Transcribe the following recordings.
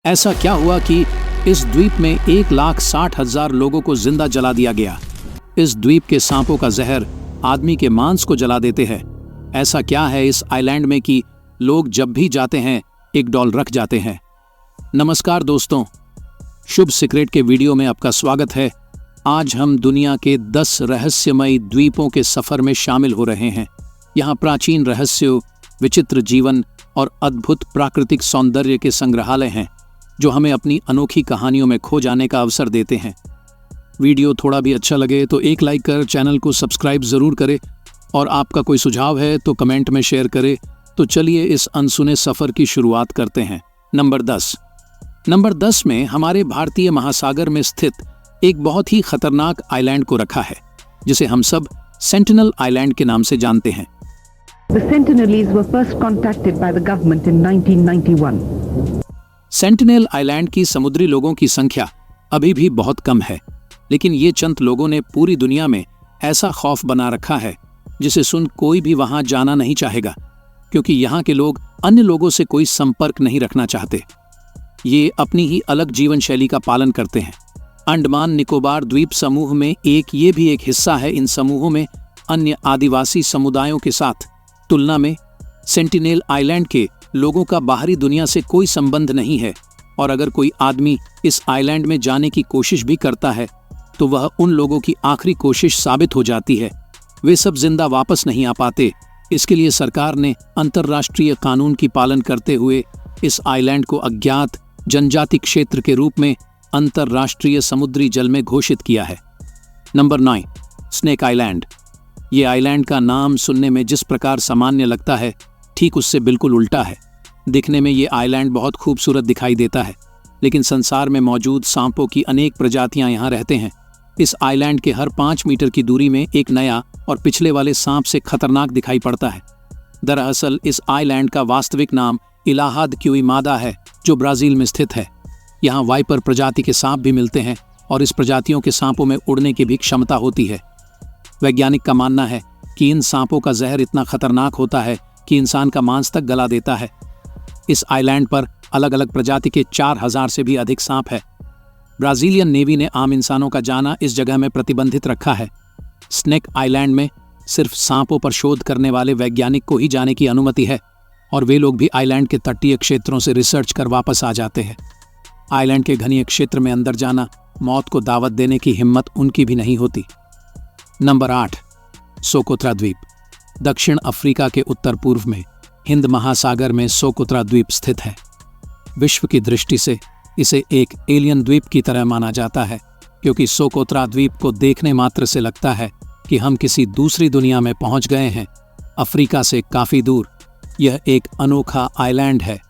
ऐसा क्या हुआ कि इस द्वीप में 1,60,000 लोगों को जिंदा जला दिया गया? इस द्वीप के सांपों का जहर आदमी के मांस को जला देते हैं। ऐसा क्या है इस आइलैंड में कि लोग जब भी जाते हैं एक डॉल रख जाते हैं? नमस्कार दोस्तों, शुभ सीक्रेट के वीडियो में आपका स्वागत है। आज हम दुनिया के 10 रहस्यमयी द्वीपों के सफर में शामिल हो रहे हैं। यहाँ प्राचीन रहस्यों, विचित्र जीवन और अद्भुत प्राकृतिक सौंदर्य के संग्रहालय हैं जो हमें अपनी अनोखी कहानियों में खो जाने का अवसर देते हैं। वीडियो थोड़ा भी अच्छा लगे तो एक लाइक कर चैनल को सब्सक्राइब जरूर करें और आपका कोई सुझाव है तो कमेंट में शेयर करें। तो चलिए इस अनसुने सफर की शुरुआत करते हैं। नंबर 10 में हमारे भारतीय महासागर में स्थित एक बहुत ही खतरनाक आइलैंड को रखा है जिसे हम सब सेंटिनल आइलैंड के नाम से जानते हैं। The Sentinelese were first contacted by the government in 1991. Sentinel island की समुद्री लोगों की संख्या अभी भी बहुत कम है, लेकिन ये चंद लोगों ने पूरी दुनिया में ऐसा खौफ बना रखा है जिसे सुन कोई भी वहां जाना नहीं चाहेगा, क्योंकि यहाँ के लोग अन्य लोगों से कोई संपर्क नहीं रखना चाहते। ये अपनी ही अलग जीवन शैली का पालन करते हैं। अंडमान निकोबार द्वीप समूह में ये भी एक हिस्सा है। इन समूहों में अन्य आदिवासी समुदायों के साथ तुलना में सेंटिनेल आइलैंड के लोगों का बाहरी दुनिया से कोई संबंध नहीं है, और अगर कोई आदमी इस आइलैंड में जाने की कोशिश भी करता है तो वह उन लोगों की आखिरी कोशिश साबित हो जाती है। वे सब जिंदा वापस नहीं आ पाते। इसके लिए सरकार ने अंतर्राष्ट्रीय कानून की पालन करते हुए इस आइलैंड को अज्ञात जनजाति क्षेत्र के रूप में अंतर्राष्ट्रीय समुद्री जल में घोषित किया है। Number 9, snake island. ये आइलैंड का नाम सुनने में जिस प्रकार सामान्य लगता है, ठीक उससे बिल्कुल उल्टा है। दिखने में ये आइलैंड बहुत खूबसूरत दिखाई देता है, लेकिन संसार में मौजूद सांपों की अनेक प्रजातियां यहाँ रहते हैं। इस आइलैंड के हर 5 मीटर की दूरी में एक नया और पिछले वाले सांप से खतरनाक दिखाई पड़ता है। दरअसल इस आइलैंड का वास्तविक नाम इलाहाद क्यूइमादा है, जो ब्राजील में स्थित है। यहाँ वाइपर प्रजाति के सांप भी मिलते हैं और इस प्रजातियों के सांपों में उड़ने की भी क्षमता होती है। वैज्ञानिक का मानना है कि इन सांपों का जहर इतना खतरनाक होता है कि इंसान का मांस तक गला देता है। इस आइलैंड पर अलग अलग प्रजाति के 4,000 से भी अधिक सांप है। ब्राजीलियन नेवी ने आम इंसानों का जाना इस जगह में प्रतिबंधित रखा है। स्नेक आइलैंड में सिर्फ सांपों पर शोध करने वाले वैज्ञानिक को ही जाने की अनुमति है, और वे लोग भी आइलैंड के तटीय क्षेत्रों से रिसर्च कर वापस आ जाते हैं। आइलैंड के घनीय क्षेत्र में अंदर जाना मौत को दावत देने की हिम्मत उनकी भी नहीं होती। नंबर 8, सोकोत्रा द्वीप। दक्षिण अफ्रीका के उत्तर पूर्व में हिंद महासागर में सोकोत्रा द्वीप स्थित है। विश्व की दृष्टि से इसे एक एलियन द्वीप की तरह माना जाता है, क्योंकि सोकोत्रा द्वीप को देखने मात्र से लगता है कि हम किसी दूसरी दुनिया में पहुंच गए हैं, अफ्रीका से काफी दूर। यह एक अनोखा आइलैंड है।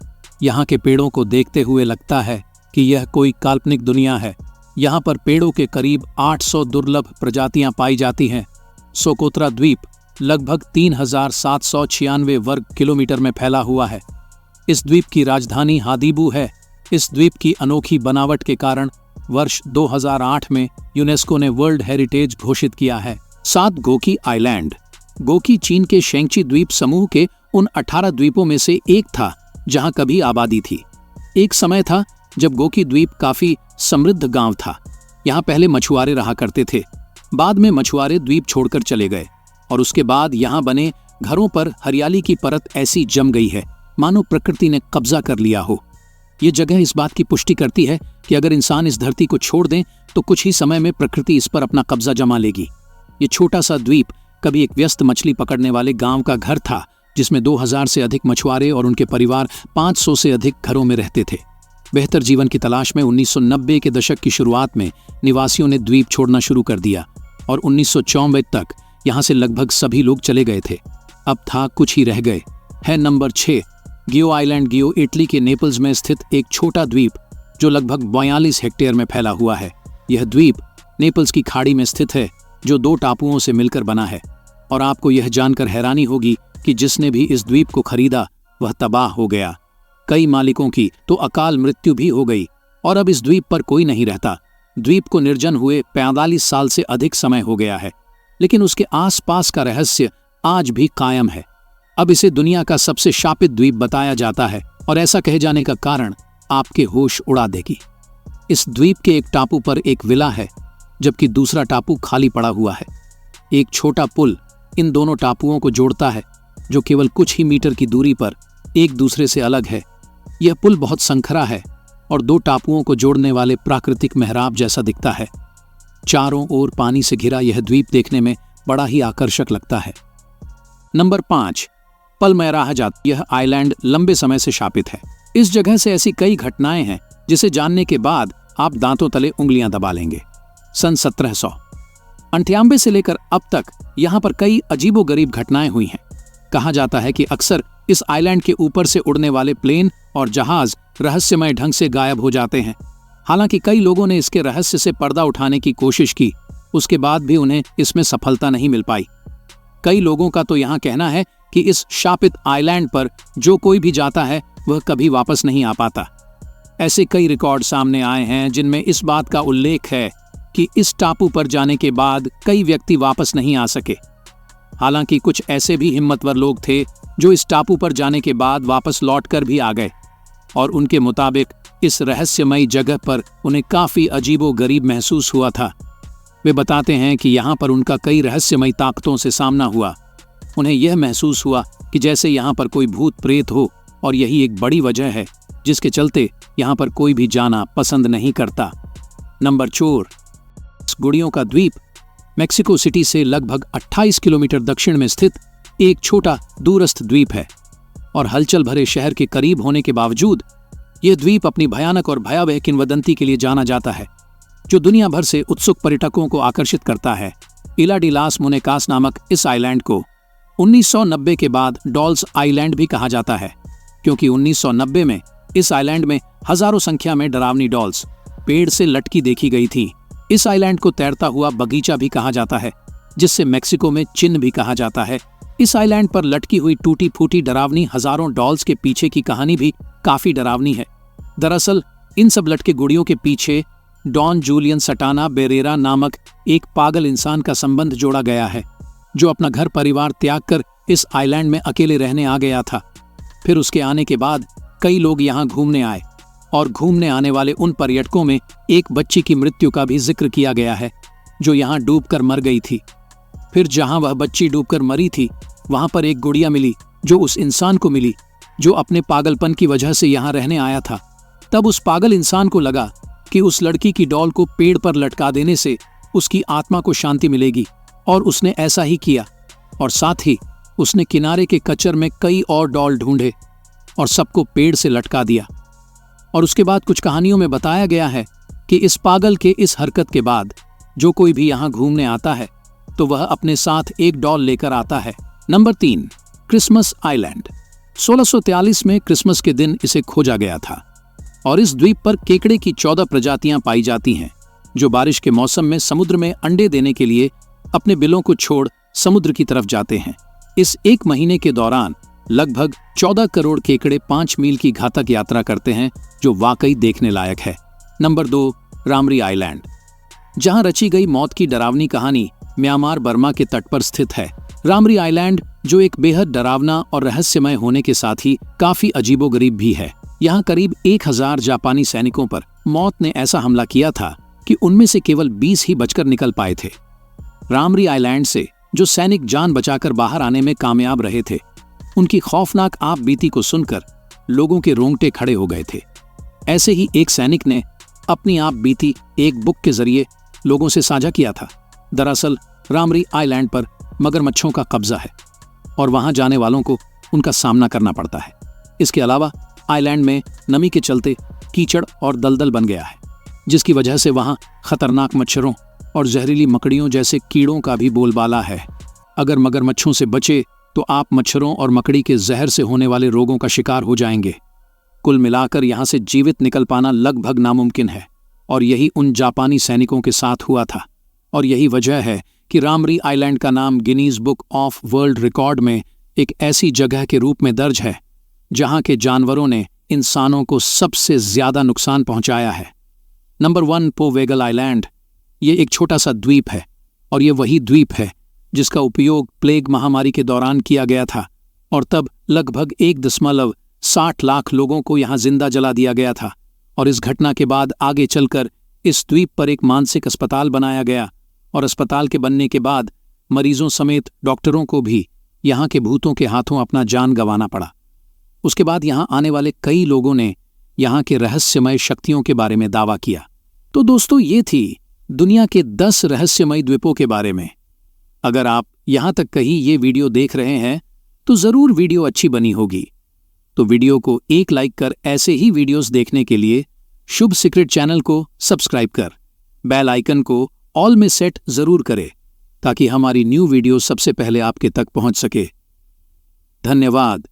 यहाँ के पेड़ों को देखते हुए लगता है कि यह कोई काल्पनिक दुनिया है। यहाँ पर पेड़ों के करीब 800 दुर्लभ प्रजातियां पाई जाती हैं। सोकोत्रा द्वीप लगभग 3,796 वर्ग किलोमीटर में फैला हुआ है। इस द्वीप की राजधानी हादीबू है। इस द्वीप की अनोखी बनावट के कारण वर्ष 2008 में यूनेस्को ने वर्ल्ड हेरिटेज घोषित किया है। 7, गोकी आइलैंड। गोकी चीन के शेंगची द्वीप समूह के उन 18 द्वीपों में से एक था जहां कभी आबादी थी। एक समय था जब गोकी द्वीप काफी समृद्ध गांव था। यहाँ पहले मछुआरे रहा करते थे। बाद में मछुआरे द्वीप छोड़कर चले गए और उसके बाद यहाँ बने घरों पर हरियाली की परत ऐसी जम गई है मानो प्रकृति ने कब्जा कर लिया हो। ये जगह इस बात की पुष्टि करती है कि अगर इंसान इस धरती को छोड़ दें तो कुछ ही समय में प्रकृति इस पर अपना कब्जा जमा लेगी। ये छोटा सा द्वीप कभी एक व्यस्त मछली पकड़ने वाले गांव का घर था, जिसमें 2000 से अधिक मछुआरे और उनके परिवार 500 से अधिक घरों में रहते थे। बेहतर जीवन की तलाश में 1990 के दशक की शुरुआत में निवासियों ने द्वीप छोड़ना शुरू कर दिया और 1994 तक यहाँ से लगभग सभी लोग चले गए थे। अब था कुछ ही रह गए। है नंबर 6, गियो आइलैंड। गियो इटली के नेपल्स में स्थित एक छोटा द्वीप जो लगभग 42 हेक्टेयर में फैला हुआ है। यह द्वीप नेपल्स की खाड़ी में स्थित है, जो 2 टापुओं से मिलकर बना है। और आपको यह जानकर हैरानी होगी कि जिसने भी इस द्वीप को खरीदा वह तबाह हो गया। कई मालिकों की तो अकाल मृत्यु भी हो गई और अब इस द्वीप पर कोई नहीं रहता। द्वीप को निर्जन हुए 45 साल से अधिक समय हो गया है, लेकिन उसके आसपास का रहस्य आज भी कायम है। अब इसे दुनिया का सबसे शापित द्वीप बताया जाता है और ऐसा कहे जाने का कारण आपके होश उड़ा देगी। इस द्वीप के एक टापू पर एक विला है, जबकि दूसरा टापू खाली पड़ा हुआ है। एक छोटा पुल इन दोनों टापुओं को जोड़ता है, जो केवल कुछ ही मीटर की दूरी पर एक दूसरे से अलग है। यह पुल बहुत संकरा है और दो टापुओं को जोड़ने वाले प्राकृतिक मेहराब जैसा दिखता है। चारों ओर पानी से घिरा यह द्वीप देखने में बड़ा ही आकर्षक लगता है। नंबर 5, पलमैराह जात। यह आइलैंड लंबे समय से शापित है। इस जगह से ऐसी कई घटनाएं हैं जिसे जानने के बाद आप दांतों तले उंगलियां दबा लेंगे। सन 1798 से लेकर अब तक यहां पर कई अजीबोगरीब घटनाएं हुई हैं। कहा जाता है कि अक्सर इस आइलैंड के ऊपर से उड़ने वाले प्लेन और जहाज रहस्यमय ढंग से गायब हो जाते हैं। हालांकि कई लोगों ने इसके रहस्य से पर्दा उठाने की कोशिश की, उसके बाद भी उन्हें इसमें सफलता नहीं मिल पाई। कई लोगों का तो यहां कहना है कि इस शापित आइलैंड पर जो कोई भी जाता है वह कभी वापस नहीं आ पाता। ऐसे कई रिकॉर्ड सामने आए हैं जिनमें इस बात का उल्लेख है कि इस टापू पर जाने के बाद कई व्यक्ति वापस नहीं आ सके। हालांकि कुछ ऐसे भी हिम्मतवर लोग थे जो इस टापू पर जाने के बाद वापस लौटकर भी आ गए और उनके मुताबिक इस रहस्यमयी जगह पर उन्हें काफी अजीबोगरीब महसूस हुआ था। वे बताते हैं कि यहाँ पर उनका कई रहस्यमयी ताकतों से सामना हुआ। उन्हें यह महसूस हुआ कि जैसे यहाँ पर कोई भूत प्रेत हो, और यही एक बड़ी वजह है जिसके चलते यहाँ पर कोई भी जाना पसंद नहीं करता। नंबर 4, गुड़ियों का द्वीप। मेक्सिको सिटी से लगभग 28 किलोमीटर दक्षिण में स्थित एक छोटा दूरस्थ द्वीप है और हलचल भरे शहर के करीब होने के बावजूद यह द्वीप अपनी भयानक और भयावह किंवदंती के लिए जाना जाता है, जो दुनिया भर से उत्सुक पर्यटकों को आकर्षित करता है। इला डी लास मुनेकास नामक इस आइलैंड को 1990 के बाद डॉल्स आइलैंड भी कहा जाता है, क्योंकि 1990 में इस आइलैंड में हजारों संख्या में डरावनी डॉल्स पेड़ से लटकी देखी गई थी। इस आइलैंड को तैरता हुआ बगीचा भी कहा जाता है, जिससे मेक्सिको में चिन्ह भी कहा जाता है। इस आइलैंड पर लटकी हुई टूटी फूटी डरावनी हजारों डॉल्स के पीछे की कहानी भी काफी डरावनी है। दरअसल इन सब लटके गुड़ियों के पीछे डॉन जूलियन सटाना बेरेरा नामक एक पागल इंसान का संबंध जोड़ा गया है, जो अपना घर परिवार त्याग कर इस आइलैंड में अकेले रहने आ गया था। फिर उसके आने के बाद कई लोग यहाँ घूमने आए और घूमने आने वाले उन पर्यटकों में एक बच्ची की मृत्यु का भी जिक्र किया गया है, जो यहाँ डूबकर मर गई थी। फिर जहाँ वह बच्ची डूबकर मरी थी, वहां पर एक गुड़िया मिली जो उस इंसान को मिली जो अपने पागलपन की वजह से यहाँ रहने आया था। तब उस पागल इंसान को लगा कि उस लड़की की डॉल को पेड़ पर लटका देने से उसकी आत्मा को शांति मिलेगी, और उसने ऐसा ही किया। और साथ ही उसने किनारे के कचर में कई और डॉल ढूंढे और सबको पेड़ से लटका दिया। और उसके बाद कुछ कहानियों में बताया गया है कि इस पागल के इस हरकत के बाद जो कोई भी यहाँ घूमने आता है तो वह अपने साथ एक डॉल लेकर आता है। Number 3, Christmas island. 1643 में क्रिसमस के दिन इसे खोजा गया था और इस द्वीप पर केकड़े की 14 प्रजातियां पाई जाती हैं, जो बारिश के मौसम में समुद्र में अंडे देने के लिए अपने बिलों को छोड़ समुद्र की तरफ जाते हैं। इस एक महीने के दौरान लगभग 14 करोड़ केकड़े 5 मील की घातक यात्रा करते हैं, जो वाकई देखने लायक है। नंबर 2, रामरी आइलैंड। जहां रची गई मौत की डरावनी कहानी म्यांमार बर्मा के तट पर स्थित है। रामरी आइलैंड, जो एक बेहद डरावना और रहस्यमय होने के साथ ही काफी अजीबोगरीब भी है। यहाँ करीब 1000 जापानी सैनिकों पर मौत ने ऐसा हमला किया था कि उनमें से केवल 20 ही बचकर निकल पाए थे। रामरी आइलैंड से जो सैनिक जान बचाकर बाहर आने में कामयाब रहे थे, उनकी खौफनाक आप बीती को सुनकर लोगों के रोंगटे खड़े हो गए थे। ऐसे ही एक सैनिक ने अपनी आप बीती एक बुक के जरिए लोगों से साझा किया था। दरअसल रामरी आइलैंड पर मगरमच्छों का कब्जा है और वहां जाने वालों को उनका सामना करना पड़ता है। इसके अलावा आइलैंड में नमी के चलते कीचड़ और दलदल बन गया है, जिसकी वजह से वहां खतरनाक मच्छरों और जहरीली मकड़ियों जैसे कीड़ों का भी बोलबाला है। अगर मगरमच्छों से बचे तो आप मच्छरों और मकड़ी के जहर से होने वाले रोगों का शिकार हो जाएंगे। कुल मिलाकर यहां से जीवित निकल पाना लगभग नामुमकिन है, और यही उन जापानी सैनिकों के साथ हुआ था। और यही वजह है कि रामरी आइलैंड का नाम Guinness book of world record में एक ऐसी जगह के रूप में दर्ज है जहां के जानवरों ने इंसानों को सबसे ज्यादा नुकसान पहुंचाया है। Number 1, Poveglia island. ये एक छोटा सा द्वीप है, और ये वही द्वीप है जिसका उपयोग प्लेग महामारी के दौरान किया गया था, और तब लगभग 1 60 लाख लोगों को यहां जिंदा जला दिया गया था और इस घटना के बाद आगे चलकर इस द्वीप पर एक मानसिक अस्पताल बनाया गया और अस्पताल के बनने के बाद मरीजों समेत डॉक्टरों को भी यहां के भूतों के हाथों अपना जान गंवाना पड़ा। उसके बाद यहां आने वाले कई लोगों ने यहां के रहस्यमय शक्तियों के बारे में दावा किया। तो दोस्तों, ये थी दुनिया के 10 रहस्यमय द्वीपों के बारे में। अगर आप यहां तक कहीं ये वीडियो देख रहे हैं तो जरूर वीडियो अच्छी बनी होगी। तो वीडियो को एक लाइक कर ऐसे ही वीडियोस देखने के लिए शुभ सीक्रेट चैनल को सब्सक्राइब कर बेल आइकन को ऑल में सेट जरूर करें ताकि हमारी न्यू वीडियो सबसे पहले आपके तक पहुंच सके। धन्यवाद।